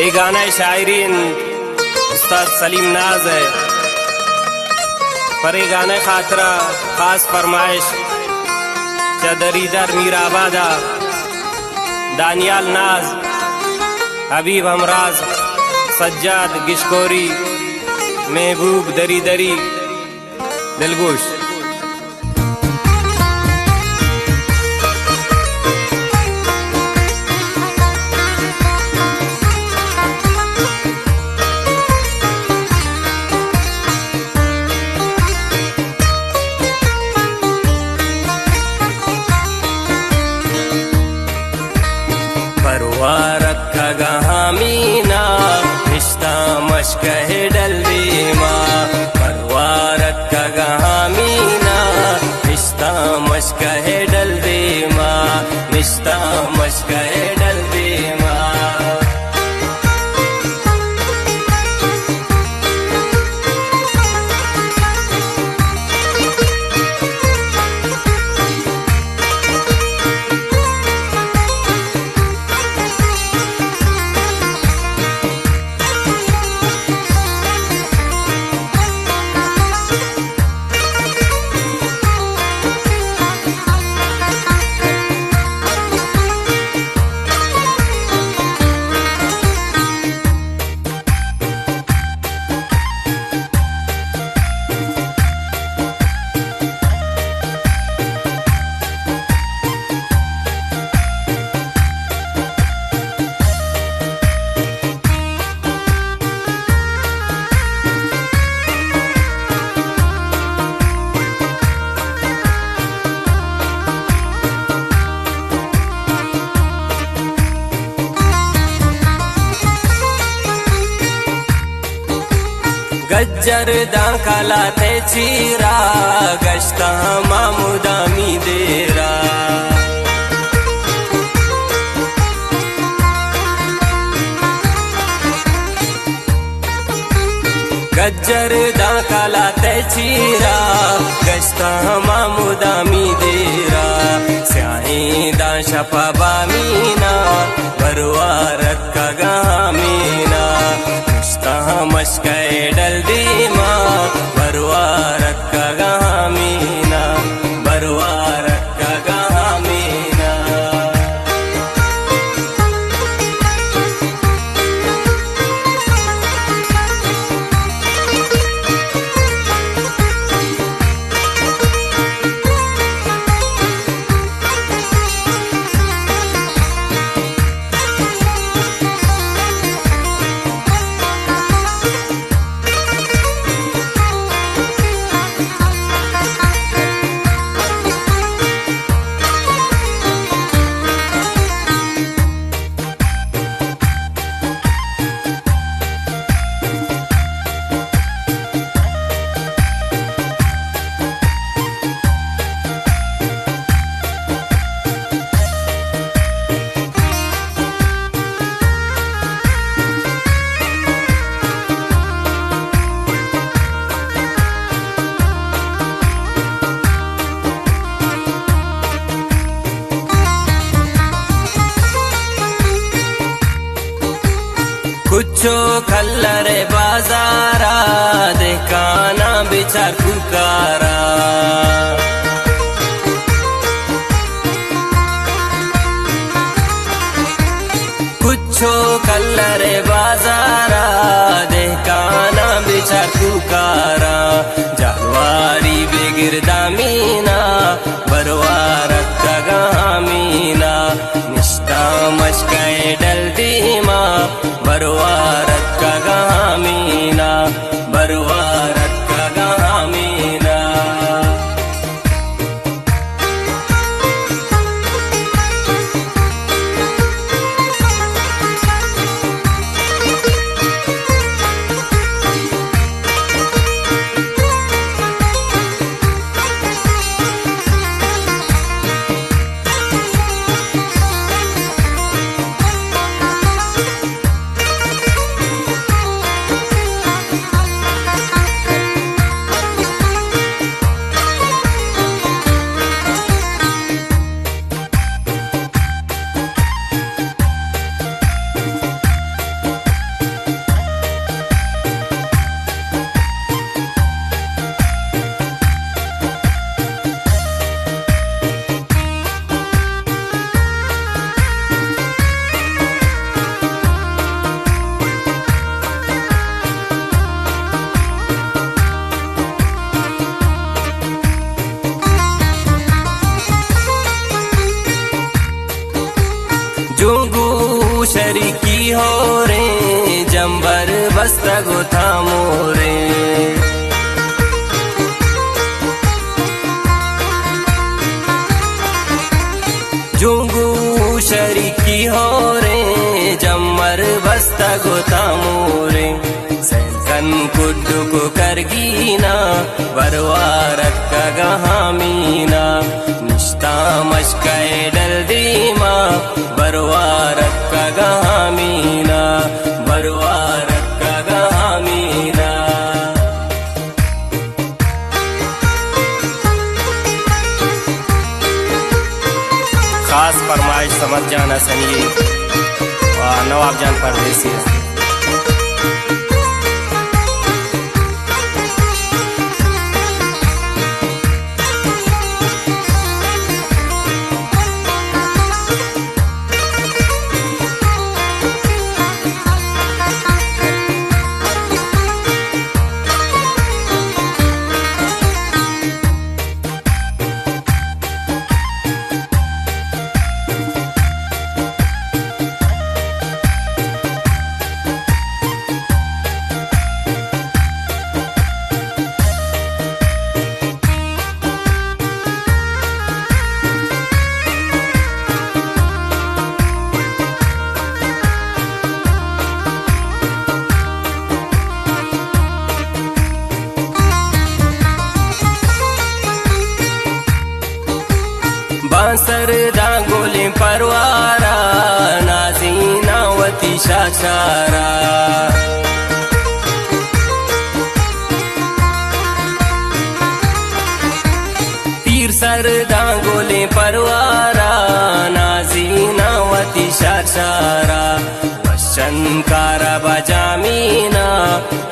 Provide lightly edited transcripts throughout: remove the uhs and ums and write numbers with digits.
ये गाना शायरीन उस्ताद सलीम नाज है। पर ये गाने खातरा खास फरमाइश चदरीदर मीराबादा, दानियाल नाज, हबीब हमराज, सज्जाद गिशकोरी, महबूब दरी दरी दिलगोश। परवारक गहामीना रिश्ता मशकह डलवीमा, परवारक गहामीना रिश्ता मशकह डलवीमा, रिश्ता मशकह डलवीमा। गज्जर दांकाला ते चीरा गश्ता मामुदामी देरा, गज्जर दांकाला ते चीरा गश्ता मामुदामी देरा। स्याही दा शफा बामीना परवारक का गामीना, रिश्ता मशकै डलवीमा परवारक का गामीना, परवारक का गामीना। कुछो खल्लरे बाजारा देखाना बिचार पुकारा, कुछो खल्लरे बाजारा देखाना बिचार पुकारा। जहवारी बेगिरदामीना परवारक का गामीना, निष्ठा मशकै डलवीमा परवारक का गामीना, परवारक का गामीना। जुंगू शरीकी हो रे जंबर बस्ता गोथा मोरे जुंगू शरीकी हो रे जम्मर बस्ता गोता मोरे सैलकन कुड्डू को करगीना बरवारत का गहामीना निश्ता मशकाए डल दीमा बरवारत का गहामीना बरवारत का गहामीना खास फरमाइश समझ जाना सनिए और नवाब जान परदेसी बांसर दांगोले परवारा नाजीना वती शाशारा तीर सर दांगोले परवारा नाजीना वती शाशारा वशंकारा बजामीना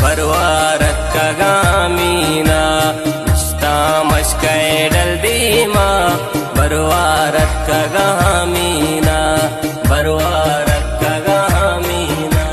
परवारत का गामीना निश्ता मशकाए डल दीमा बरवारत का गहामीना बरवारत का गहामीना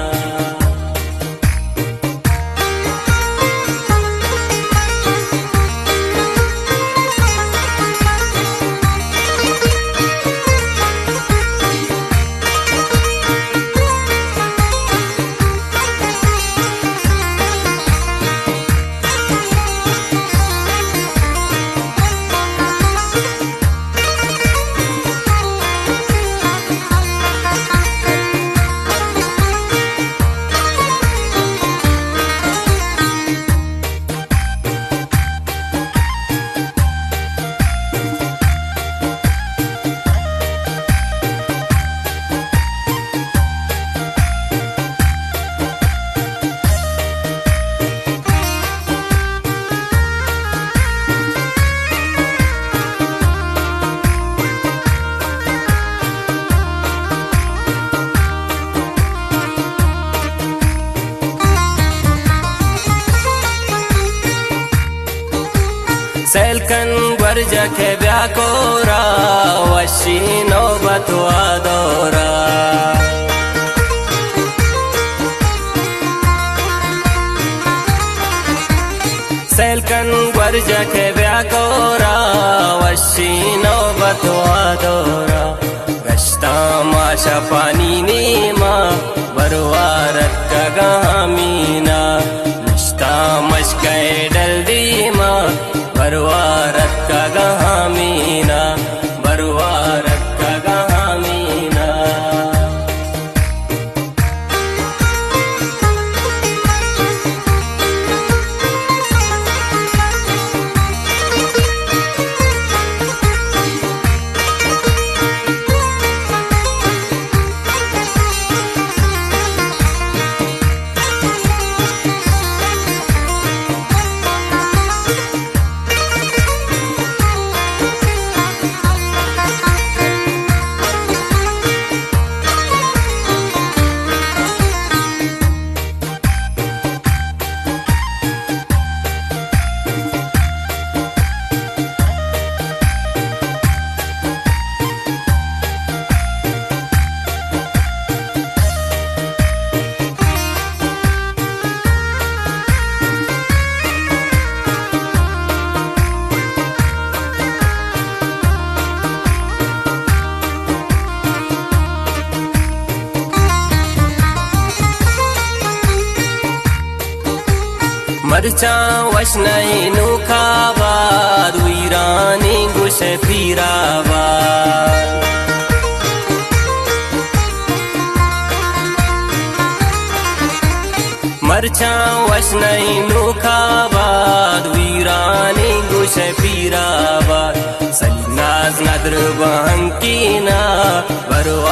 सैलकन ग्वर्ज के ब्याकोरा वशी नौबतवा दौरा सैलकन ग्वर्ज के ब्याकोरा वशी नौबतवा दौरा गश्ता माशा पानी नीमा बरवारत का गहामीना निश्ता मशकाए डल दीमा बरवारत का गहामीना बरवारत का गहामीना मरचा वशनई नुखाबाद वीरानी गुश पीराबाद मरचा वशनई नुखाबाद वीरानी गुश पीराबाद सलीम नाज नदर बहंकीना बरवा